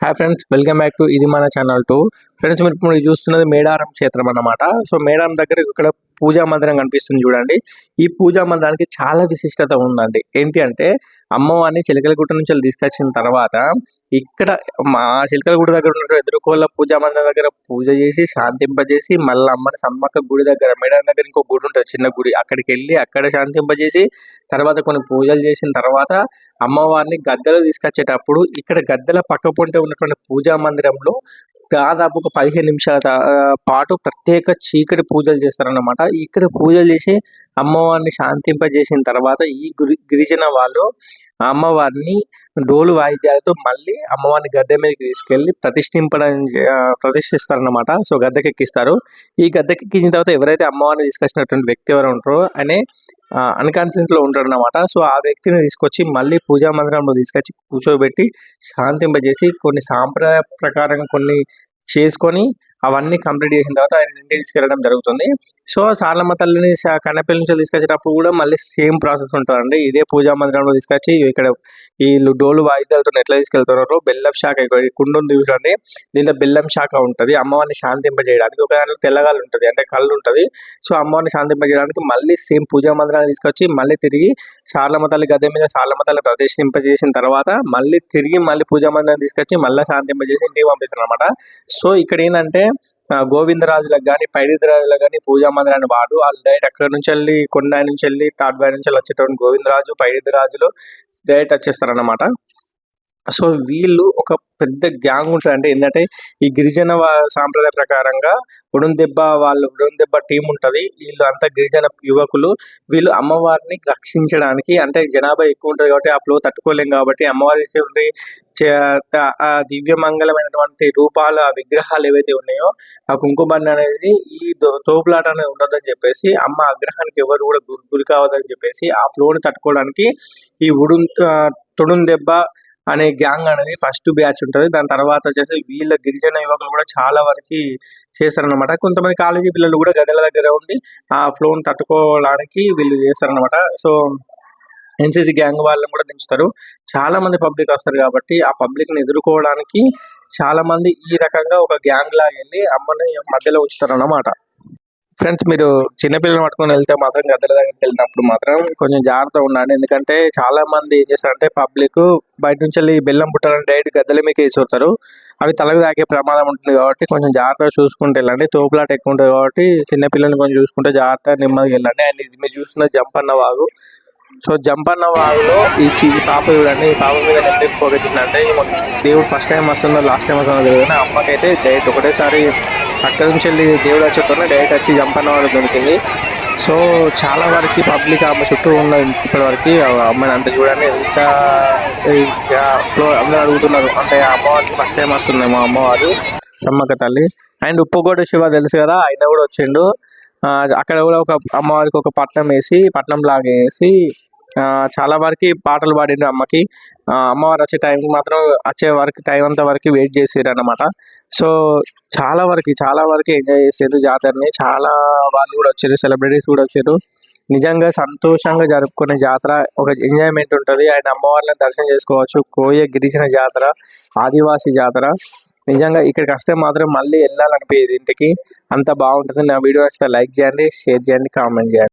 Hi friends, welcome back to ఇది మన channel 2. Friends, మీరు ఇప్పుడు చూస్తున్నది మేడారం క్షేత్రం అన్నమాట. సో మేడారం దగ్గర ఇక్కడ పూజా మందిరం కనిపిస్తుంది చూడండి. ఈ పూజా మందిరానికి చాలా విశిష్టత ఉందండి. ఏంటి అంటే అమ్మవారిని చిలకలగుట్ట నుంచి తీసుకొచ్చిన తర్వాత ఇక్కడ మా చిలకలగుట్ట దగ్గర ఉన్న ఎదురుకోళ్ళ పూజా మందిరం దగ్గర పూజ చేసి శాంతింపజేసి మళ్ళీ అమ్మని సమ్మక్క గుడి దగ్గర మేడారం దగ్గర ఇంకో గుడి ఉంటుంది, చిన్న గుడి, అక్కడికి వెళ్ళి అక్కడ శాంతింపజేసి తర్వాత కొన్ని పూజలు చేసిన తర్వాత అమ్మవారిని గద్దెలు తీసుకొచ్చేటప్పుడు ఇక్కడ గద్దెల పక్క పొంటే ఉన్నటువంటి పూజా మందిరంలో దాదాపు ఒక 15 నిమిషాల పాటు ప్రత్యేక చీకటి పూజలు చేస్తారన్నమాట. ఇక్కడ పూజలు చేసి అమ్మవారిని శాంతింపజేసిన తర్వాత ఈ గిరిజన వాళ్ళు అమ్మవారిని డోలు వాయిద్యాలతో మళ్ళీ అమ్మవారిని గద్దె మీదకి తీసుకెళ్లి ప్రతిష్ఠిస్తారన్నమాట. సో గద్దెకెక్కిస్తారు. ఈ గద్దెకెక్కించిన తర్వాత ఎవరైతే అమ్మవారిని తీసుకొచ్చినటువంటి వ్యక్తి ఎవరు ఉంటారో అనే అన్కాన్షియస్ లో ఉంటాడు అనమాట. సో ఆ వ్యక్తిని తీసుకొచ్చి మళ్ళీ పూజా మందిరంలో తీసుకొచ్చి కూర్చోబెట్టి శాంతింపజేసి కొన్ని సాంప్రదాయ ప్రకారం కొన్ని చేసుకొని అవన్నీ కంప్లీట్ చేసిన తర్వాత ఆయన ఇంటికి తీసుకెళ్ళడం జరుగుతుంది. సో సారలమ్మ తల్లిని కన్నపల్లి నుంచి తీసుకొచ్చేటప్పుడు కూడా మళ్ళీ సేమ్ ప్రాసెస్ ఉంటుందండి. ఇదే పూజా మందిరంలో తీసుకొచ్చి ఇక్కడ వీళ్ళు డోలు వాయిద్యాలతో ఎట్లా తీసుకెళ్తున్నారో బెల్లం శాఖ కుండు చూడండి, దీంట్లో బెల్లం శాఖ ఉంటుంది. అమ్మవారిని శాంతింపజేయడానికి ఒక దాంట్లో తెల్లగాలు ఉంటుంది, అంటే కళ్ళు ఉంటుంది. సో అమ్మవారిని శాంతింపజేయడానికి మళ్ళీ సేమ్ పూజా మందిరాన్ని తీసుకొచ్చి మళ్ళీ తిరిగి సారలమ్మ తల్లి గద్దె మీద సారలమ్మ తల్లిని ప్రతిష్ఠింపజేసిన తర్వాత మళ్ళీ తిరిగి మళ్ళీ పూజా మందిరాన్ని తీసుకొచ్చి మళ్ళీ శాంతింపజేసి ఇంటికి పంపిస్తారు అనమాట. సో ఇక్కడ ఏంటంటే గోవిందరాజులకు కానీ పైడిరాజులకు కానీ పూజా మందిరాన్ని వాడు వాళ్ళు డైరెక్ట్ అక్కడ నుంచి వెళ్ళి కొండ నుంచి వెళ్ళి తాడ్బాయి నుంచి వచ్చేటప్పుడు గోవిందరాజు పైడిరాజులు డైరెక్ట్ వచ్చేస్తారన్నమాట. సో వీళ్ళు ఒక పెద్ద గ్యాంగ్ ఉంటుంది. అంటే ఏంటంటే ఈ గిరిజన సాంప్రదాయ ప్రకారంగా ఉడుందెబ్బ టీం ఉంటుంది. వీళ్ళు అంతా గిరిజన యువకులు. వీళ్ళు అమ్మవారిని రక్షించడానికి, అంటే జనాభా ఎక్కువ ఉంటుంది కాబట్టి ఆ ఫ్లో తట్టుకోలేం కాబట్టి అమ్మవారి ఆ దివ్యమంగళమైనటువంటి రూపాల విగ్రహాలు ఏవైతే ఉన్నాయో ఆ కుంకుమని అనేది ఈ తోపులాట అనేది ఉండదని చెప్పేసి అమ్మ ఆగ్రహానికి ఎవరు కూడా గురి కావద్దని చెప్పేసి ఆ ఫ్లోని తట్టుకోవడానికి ఈ తుడుందెబ్బ అనే గ్యాంగ్ అనేది ఫస్ట్ బ్యాచ్ ఉంటుంది. దాని తర్వాత వచ్చేసి వీళ్ళ గిరిజన యువకులు కూడా చాలా వరకు చేస్తారనమాట. కొంతమంది కాలేజీ పిల్లలు కూడా గదుల దగ్గర ఉండి ఆ ఫ్లోని తట్టుకోవడానికి వీళ్ళు చేస్తారనమాట. సో ఎన్సీసీ గ్యాంగ్ వాళ్ళని కూడా దించుతారు. చాలా మంది పబ్లిక్ వస్తారు కాబట్టి ఆ పబ్లిక్ ని ఎదుర్కోవడానికి చాలా మంది ఈ రకంగా ఒక గ్యాంగ్ లాగా వెళ్ళి అమ్మని మధ్యలో ఉంచుతారు అన్నమాట. ఫ్రెండ్స్, మీరు చిన్నపిల్లలు పట్టుకొని వెళ్తే మాత్రం గద్దెల దగ్గరికి వెళ్ళినప్పుడు మాత్రం కొంచెం జాగ్రత్తగా ఉండండి. ఎందుకంటే చాలా మంది ఏం చేస్తారంటే పబ్లిక్ బయట నుంచి వెళ్ళి బెల్లం పుట్టాలని డైరెక్ట్ గద్దెల మీకు వేసి అవి తలకు తాకే ప్రమాదం ఉంటుంది కాబట్టి కొంచెం జాగ్రత్తగా చూసుకుంటూ వెళ్ళండి. తోపులాట ఎక్కువ ఉంటుంది కాబట్టి చిన్నపిల్లల్ని కొంచెం చూసుకుంటే జాగ్రత్తగా నెమ్మదిగా వెళ్ళండి. అండ్ ఇది మీరు చూస్తున్న జంపన్న వాగు. సో జంపన్న వాగులో ఈ పాప చూడండి, ఈ పాప మీద నెట్ పోగొట్టిందంటే దేవుడు ఫస్ట్ టైం వస్తుందో లాస్ట్ టైం వస్తుందో తెలియదు కానీ అమ్మకైతే డైరెక్ట్ ఒకటేసారి అక్కడ నుంచి వెళ్ళి దేవుడు వచ్చేటోనే డైరెక్ట్ వచ్చి జంపన్న వాడు దొరికింది. సో చాలా వరకు పబ్లిక్ ఆమె చుట్టూ ఉన్నది ఇప్పటి వరకు అమ్మాయిని అంత చూడండి ఎంత అందరూ అడుగుతున్నారు. అంటే అమ్మవారికి ఫస్ట్ టైం వస్తుంది మా అమ్మవారు సమ్మక్క తల్లి. అండ్ ఉప్పుకోట శివ తెలుసు కదా, ఆయన కూడా వచ్చిండు. అక్కడ కూడా ఒక అమ్మవారికి ఒక పట్నం లాగా వేసి చాలా వరకు పాటలు పాడిండ్రు అమ్మకి. అమ్మవారు వచ్చే టైంకి మాత్రం వచ్చే వరకు టైం అంతా వరకు వెయిట్ చేసారు అన్నమాట. సో చాలా వరకు ఎంజాయ్ చేసారు జాతరని. చాలా వాళ్ళు కూడా వచ్చారు, సెలబ్రిటీస్ కూడా వచ్చారు. నిజంగా సంతోషంగా జరుపుకునే జాతర, ఒక ఎంజాయ్మెంట్ ఉంటుంది. ఆయన అమ్మవారిని దర్శనం చేసుకోవచ్చు. కోయ గిరిజన జాతర, ఆదివాసీ జాతర. నిజంగా ఇక్కడికి వస్తే మాత్రం మళ్ళీ వెళ్ళాలనిపించేది ఇంటికి, అంత బాగుంటుంది. నా వీడియో నచ్చితే లైక్ చేయండి, షేర్ చేయండి, కామెంట్ చేయండి.